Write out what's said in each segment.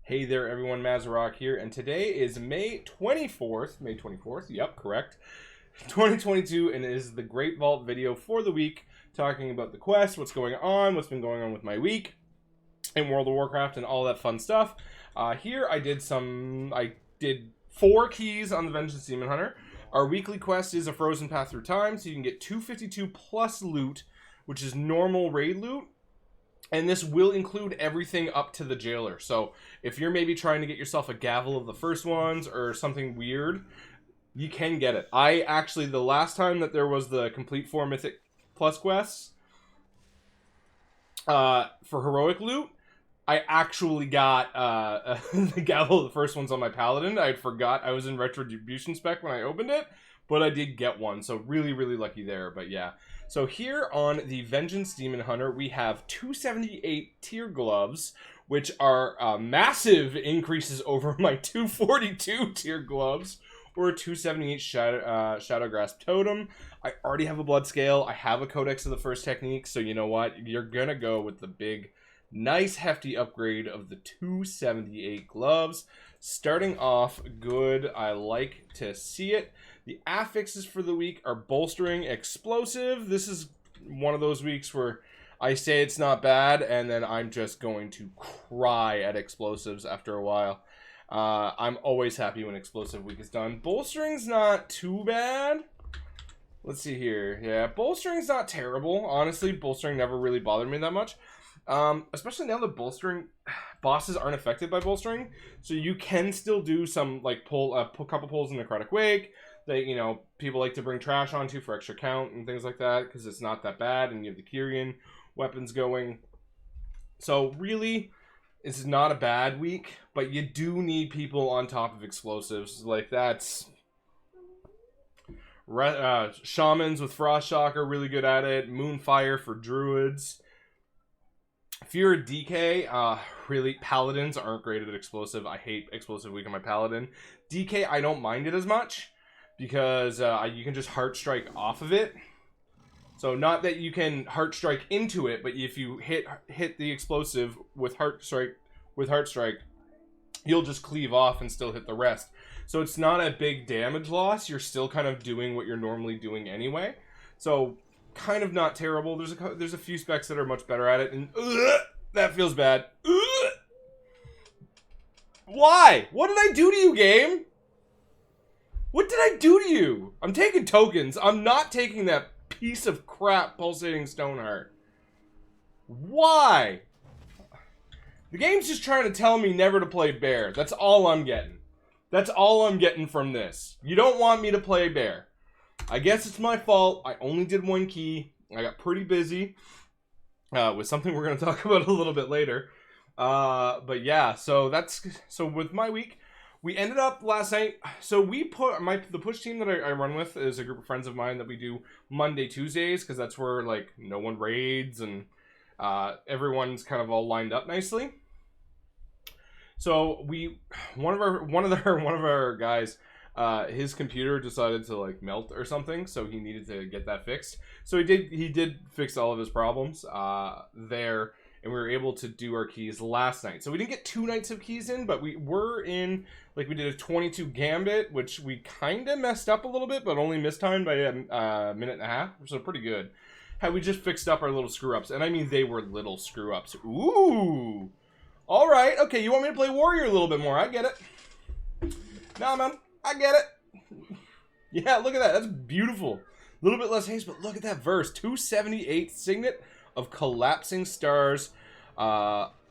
Hey there everyone, Mazarok here, and today is May 24th, yep, correct, 2022, and it is the Great Vault video for the week, talking about the quest, what's going on, what's been going on with my week in World of Warcraft, and all that fun stuff. Here I did 4 keys on the Vengeance Demon Hunter. Our weekly quest is a Frozen Path Through Time, so you can get 252 plus loot, which is normal raid loot. And this will include everything up to the jailer. So if you're maybe trying to get yourself a gavel of the first ones or something weird, you can get it. I actually, the last time that there was the complete 4 Mythic plus quests for heroic loot, I actually got the gavel of the first ones on my Paladin. I forgot I was in Retribution spec when I opened it, but I did get one. So really, really lucky there. But yeah. So here on the Vengeance Demon Hunter, we have 278 tier gloves, which are massive increases over my 242 tier gloves, or 278 Shadow Grasp Totem. I already have a blood scale. I have a Codex of the First Technique, so you know what? You're going to go with the big, nice, hefty upgrade of the 278 gloves. Starting off good. I like to see it. The affixes for the week are Bolstering, Explosive. This is one of those weeks where I say it's not bad, and then I'm just going to cry at explosives after a while. I'm always happy when Explosive Week is done. Bolstering's not too bad. Let's see here. Yeah, Bolstering's not terrible. Honestly, Bolstering never really bothered me that much. Especially now that bolstering bosses aren't affected by bolstering, so you can still do some like pull a couple pulls in Necrotic Wake that, you know, people like to bring trash onto for extra count and things like that, because it's not that bad, and you have the Kyrian weapons going. So really, it's not a bad week, but you do need people on top of explosives. Like, that's shamans with Frost Shock are really good at it. Moonfire for druids. If you're a DK, really, Paladins aren't great at explosive. I hate explosive week on my Paladin. DK, I don't mind it as much, because you can just Heart Strike off of it. So not that you can Heart Strike into it, but if you hit the explosive with Heart Strike, you'll just cleave off and still hit the rest. So it's not a big damage loss. You're still kind of doing what you're normally doing anyway. So kind of not terrible. There's a few specs that are much better at it, and that feels bad. Why? What did I do to you, game? What did I do to you? I'm taking tokens. I'm not taking that piece of crap Pulsating Stoneheart. Why? The game's just trying to tell me never to play bear. That's all I'm getting. That's all I'm getting from this. You don't want me to play bear. I guess it's my fault. I only did 1 key. I got pretty busy with something we're going to talk about a little bit later. But yeah, so with my week, we ended up last night. So we put the push team that I run with is a group of friends of mine that we do Monday, Tuesdays, because that's where like no one raids and everyone's kind of all lined up nicely. So one of our guys, his computer decided to like melt or something, so he needed to get that fixed. So he did fix all of his problems there, and we were able to do our keys last night. So we didn't get 2 nights of keys in, but we were in, like, we did a 22 gambit, which we kind of messed up a little bit, but only mistimed by a minute and a half, so pretty good. Had we just fixed up our little screw-ups, and I mean they were little screw-ups. Ooh! Alright, okay, you want me to play Warrior a little bit more, I get it. Nah, man, I get it. Yeah, look at that, that's beautiful. A little bit less haste, but look at that verse. 278 Signet of Collapsing Stars.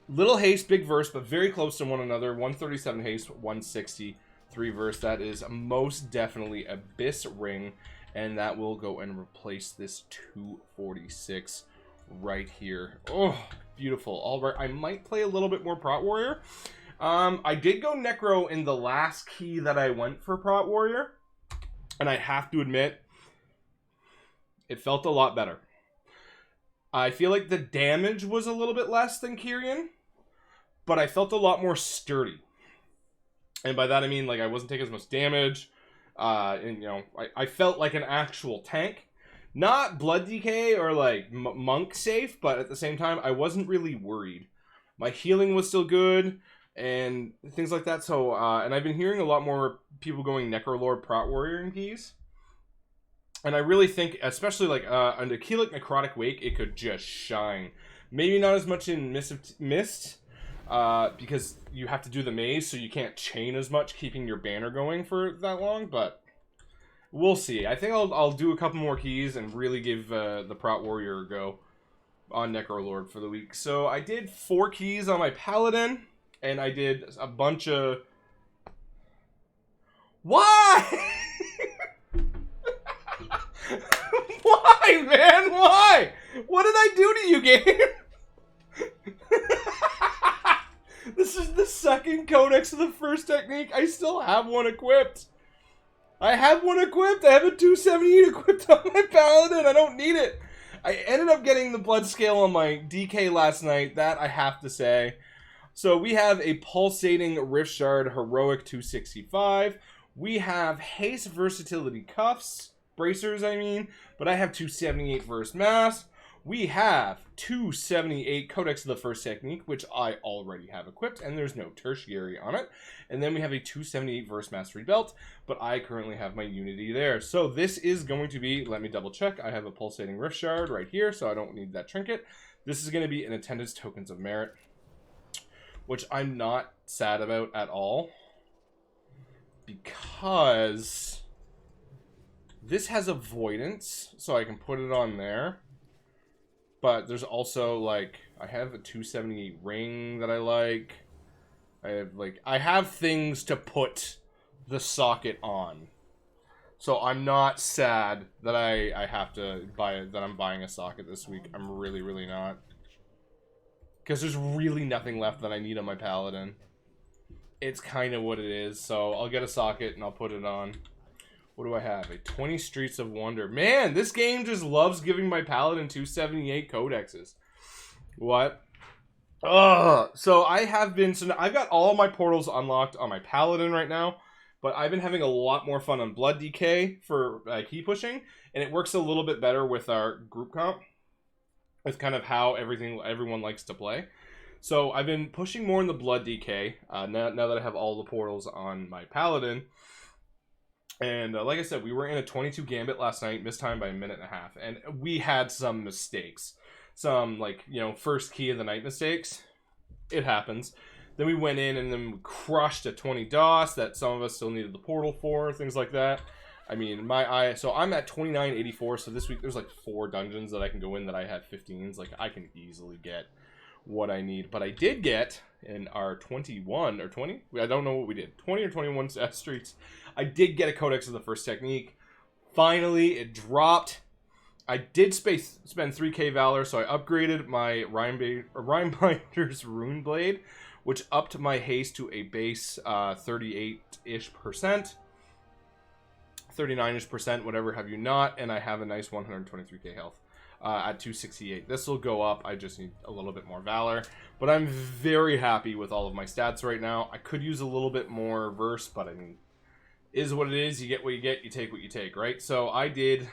Little haste, big verse, but very close to one another. 137 haste, 163 verse. That is most definitely Abyss Ring, and that will go and replace this 246 right here. Oh, beautiful. All right, I might play a little bit more Prot Warrior. I did go Necro in the last key that I went for Prot Warrior, and I have to admit, it felt a lot better. I feel like the damage was a little bit less than Kyrian, but I felt a lot more sturdy. And by that I mean, like, I wasn't taking as much damage. And, you know, I felt like an actual tank. Not blood DK or, like, monk safe, but at the same time, I wasn't really worried. My healing was still good. and things like that. So, and I've been hearing a lot more people going Necrolord Prot Warrior keys. And I really think, especially like under Keelik Necrotic Wake, it could just shine. Maybe not as much in Mist, because you have to do the maze, so you can't chain as much, keeping your banner going for that long, but we'll see. I think I'll do a couple more keys and really give the Prot Warrior a go on Necrolord for the week. So I did 4 keys on my Paladin, and I did a bunch of... Why? Why, man? Why? What did I do to you, game? This is the second codex of the first technique. I still have one equipped. I have one equipped. I have a 278 equipped on my Paladin. I don't need it. I ended up getting the blood scale on my DK last night. That I have to say. So we have a pulsating Rift Shard Heroic 265. We have Haste Versatility Cuffs. Bracers, I mean. But I have 278 Verse Mass. We have 278 Codex of the First Technique, which I already have equipped, and there's no tertiary on it. And then we have a 278 Verse Mastery Belt, but I currently have my Unity there. So this is going to be, let me double check, I have a Pulsating Rift Shard right here, so I don't need that trinket. This is going to be an Attendance Tokens of Merit, which I'm not sad about at all, because this has Avoidance, so I can put it on there. But there's also, like, I have a 278 ring that I like. I have things to put the socket on. So I'm not sad that I have to buy, that I'm buying a socket this week. I'm really, really not. Because there's really nothing left that I need on my Paladin. It's kind of what it is. So I'll get a socket and I'll put it on. What do I have? A 20 Streets of Wonder. Man, this game just loves giving my Paladin 278 codexes. What? Ugh. So I have been... So I've got all my portals unlocked on my Paladin right now. But I've been having a lot more fun on Blood DK for key pushing. And it works a little bit better with our group comp. With kind of how everyone likes to play. So I've been pushing more in the Blood DK. Now that I have all the portals on my Paladin. And like I said, we were in a 22 Gambit last night, missed time by 1.5 minutes. And we had some mistakes. Some, like, you know, first key of the night mistakes. It happens. Then we went in and then we crushed a 20 DOS that some of us still needed the portal for, things like that. I mean, so I'm at 2984, so this week there's like 4 dungeons that I can go in that I have 15s. Like, I can easily get what I need. But I did get, in our 21 or 20, I don't know what we did, 20 or 21 streets, I did get a Codex of the First Technique. Finally, it dropped. I did spend 3k Valor, so I upgraded my Rhinebinder's Rune Blade, which upped my haste to a base 38-ish%. 39-ish%, whatever have you not, and I have a nice 123k health at 268. This will go up. I just need a little bit more Valor, but I'm very happy with all of my stats right now. I could use a little bit more Verse, but I mean, is what it is. You get what you get. You take what you take, right? So I did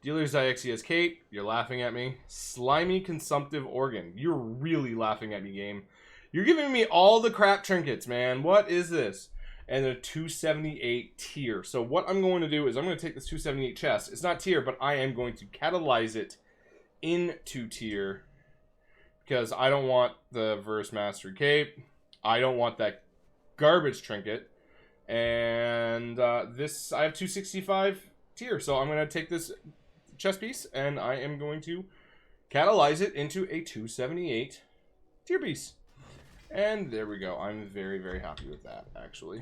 Dealer's Ixea's Cape. You're laughing at me. Slimy Consumptive Organ. You're really laughing at me, game. You're giving me all the crap trinkets, man. What is this? And a 278 tier. So what I'm going to do is I'm going to take this 278 chest. It's not tier, but I am going to catalyze it into tier. Because I don't want the Verse Mastery Cape. I don't want that garbage trinket. And I have 265 tier. So I'm going to take this chest piece and I am going to catalyze it into a 278 tier piece. And there we go. I'm very, very happy with that, actually.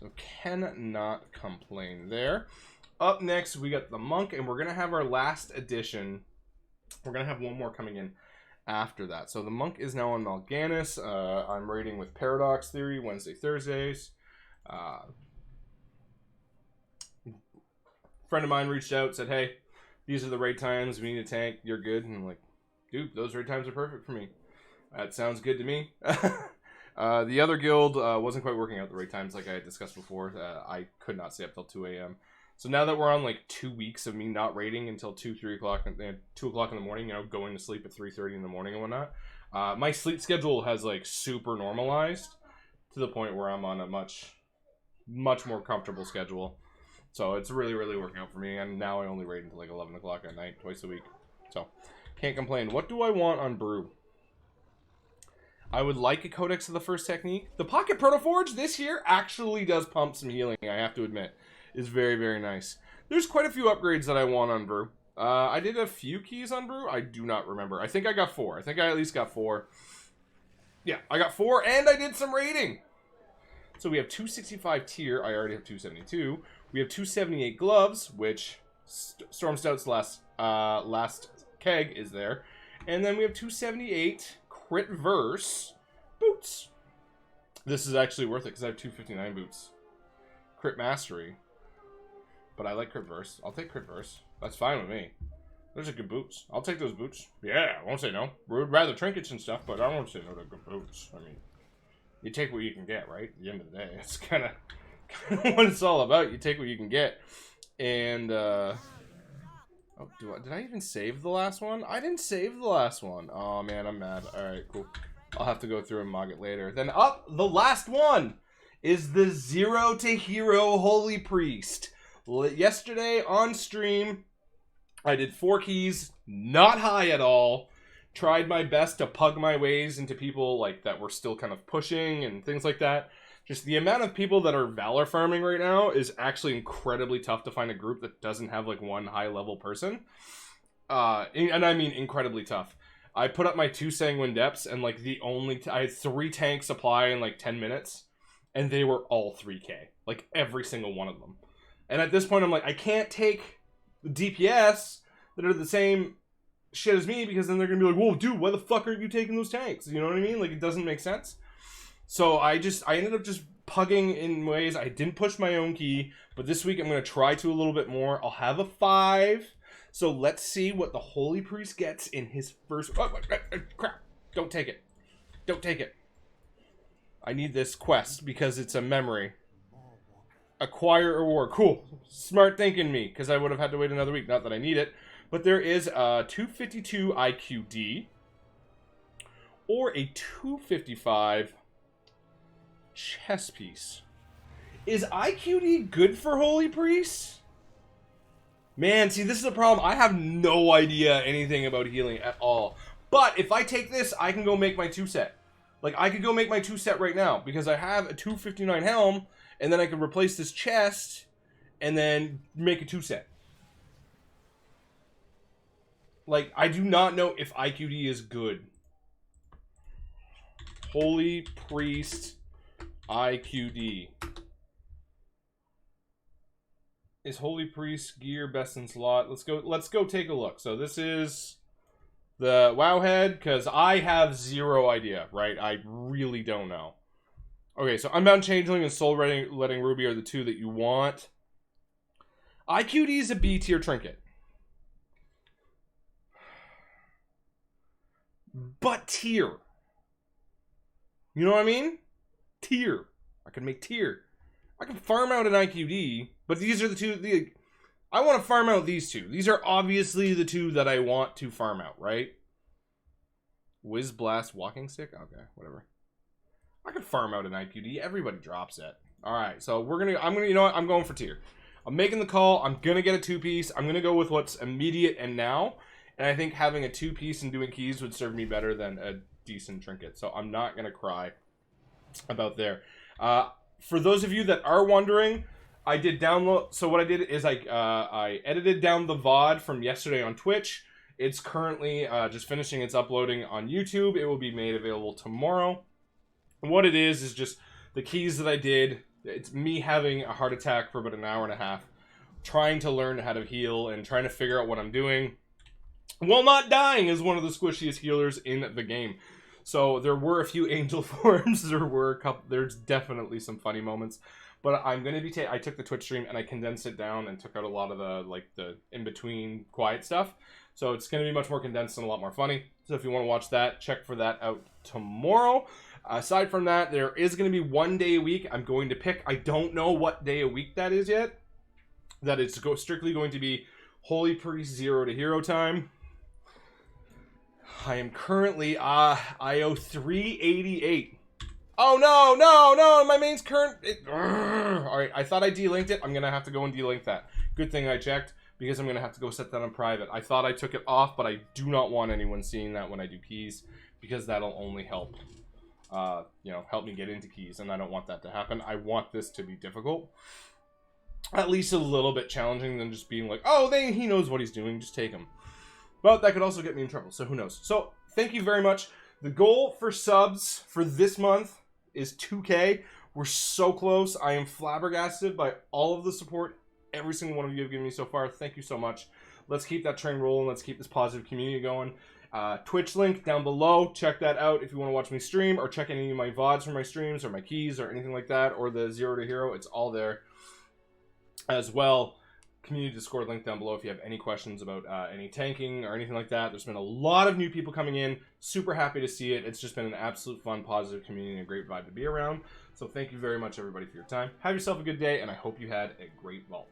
So cannot complain there. Up next, we got the Monk, and we're going to have our last edition. We're going to have one more coming in after that. So the Monk is now on Mal'Ganis. I'm raiding with Paradox Theory Wednesday, Thursdays. Friend of mine reached out, said, hey, these are the raid times. We need a tank. You're good. And I'm like, dude, those raid times are perfect for me. That sounds good to me. The other guild wasn't quite working out the raid times like I had discussed before. I could not stay up till 2 a.m. So now that we're on like 2 weeks of me not raiding until 2 o'clock in the morning, you know, going to sleep at 3:30 in the morning and whatnot, My sleep schedule has like super normalized to the point where I'm on a much more comfortable schedule. So it's really, really working out for me. And now I only raid until like 11 o'clock at night, twice a week. So can't complain. What do I want on brew? I would like a Codex of the First Technique. The Pocket Protoforge this year actually does pump some healing, I have to admit. It's very, very nice. There's quite a few upgrades that I want on brew. I did a few keys on brew. I do not remember. I think I got 4. I think I at least got 4. Yeah, I got 4, and I did some raiding. So we have 265 tier. I already have 272. We have 278 gloves, which Storm Stout's last keg is there. And then we have 278 crit verse boots. This is actually worth it because I have 259 boots. Crit mastery. But I like crit verse. I'll take crit verse. That's fine with me. Those are good boots. I'll take those boots. Yeah, I won't say no. Would rather trinkets and stuff, but I won't say no to good boots. I mean, you take what you can get, right? At the end of the day, it's kind of what it's all about. You take what you can get. And, oh, did I even save the last one? I didn't save the last one. Oh, man, I'm mad. All right, cool. I'll have to go through and mog it later. Then up, the last one is the 0 to Hero Holy Priest. Yesterday on stream, I did 4 keys, not high at all. Tried my best to pug my ways into people like that were still kind of pushing and things like that. Just the amount of people that are Valor farming right now is actually incredibly tough to find a group that doesn't have like one high level person. And I mean incredibly tough. I put up my 2 Sanguine Depths and like I had 3 tank supply in like 10 minutes. And they were all 3k. Like every single one of them. And at this point I'm like, I can't take DPS that are the same shit as me because then they're gonna be like, whoa dude, why the fuck aren't you taking those tanks? You know what I mean? Like it doesn't make sense. So I ended up just pugging in ways. I didn't push my own key, but this week I'm gonna try to a little bit more. I'll have a 5. So let's see what the Holy Priest gets in his first. Oh, crap! Don't take it. Don't take it. I need this quest because it's a memory. Acquire reward. Cool. Smart thinking me, because I would have had to wait another week. Not that I need it. But there is a 252 IQD. Or a 255 chess piece. Is IQD good for Holy Priests? Man, see, this is a problem. I have no idea anything about healing at all. But if I take this, I can go make my 2 set. Like, I could go make my 2 set right now. Because I have a 259 helm. And then I can replace this chest. And then make a 2 set. Like, I do not know if IQD is good. Holy Priest IQD. Is Holy Priest gear best in slot? Let's go take a look. So this is the Wowhead, because I have zero idea, right? I really don't know. Okay, so Unbound Changeling and Soul Letting Ruby are the 2 that you want. IQD is a B tier trinket. But tier. You know what I mean? Tier. I can make tier. I can farm out an IQD, but these are the 2. I want to farm out these 2. These are obviously the 2 that I want to farm out, right? Whiz Blast Walking Stick? Okay, whatever. I could farm out an IQD. Everybody drops it. Alright, so you know what? I'm going for tier. I'm making the call. I'm going to get a 2-piece. I'm going to go with what's immediate and now. And I think having a 2-piece and doing keys would serve me better than a decent trinket. So I'm not going to cry about there. For those of you that are wondering, I did download. So what I did is I edited down the VOD from yesterday on Twitch. It's currently just finishing its uploading on YouTube. It will be made available tomorrow. What it is just the keys that I did. It's me having a heart attack for about an hour and a half, trying to learn how to heal and trying to figure out what I'm doing. While not dying is one of the squishiest healers in the game. So there were a few angel forms. There's definitely some funny moments. But I'm going to be I took the Twitch stream and I condensed it down and took out a lot of the in-between quiet stuff. So it's going to be much more condensed and a lot more funny. So if you want to watch that, check for that out tomorrow. Aside from that, there is going to be 1 day a week I'm going to pick. I don't know what day a week that is yet. That it's strictly going to be Holy Priest 0 to Hero time. I am currently, IO 388. Oh, no, my main's current. Alright, I thought I delinked it. I'm going to have to go and delink that. Good thing I checked, because I'm going to have to go set that on private. I thought I took it off, but I do not want anyone seeing that when I do keys, because that'll only help, help me get into keys, and I don't want that to happen. I want this to be difficult. At least a little bit challenging than just being like, oh, he knows what he's doing, just take him. But that could also get me in trouble, so who knows. So, thank you very much. The goal for subs for this month is 2K. We're so close. I am flabbergasted by all of the support every single one of you have given me so far. Thank you so much. Let's keep that train rolling. Let's keep this positive community going. Twitch link down below. Check that out if you want to watch me stream, or check any of my VODs from my streams, or my keys, or anything like that, or the 0 to Hero. It's all there as well. Community Discord link down below if you have any questions about any tanking or anything like that. There's been a lot of new people coming in. Super happy to see it. It's just been an absolute fun, positive community and a great vibe to be around. So thank you very much, everybody, for your time. Have yourself a good day, and I hope you had a great vault.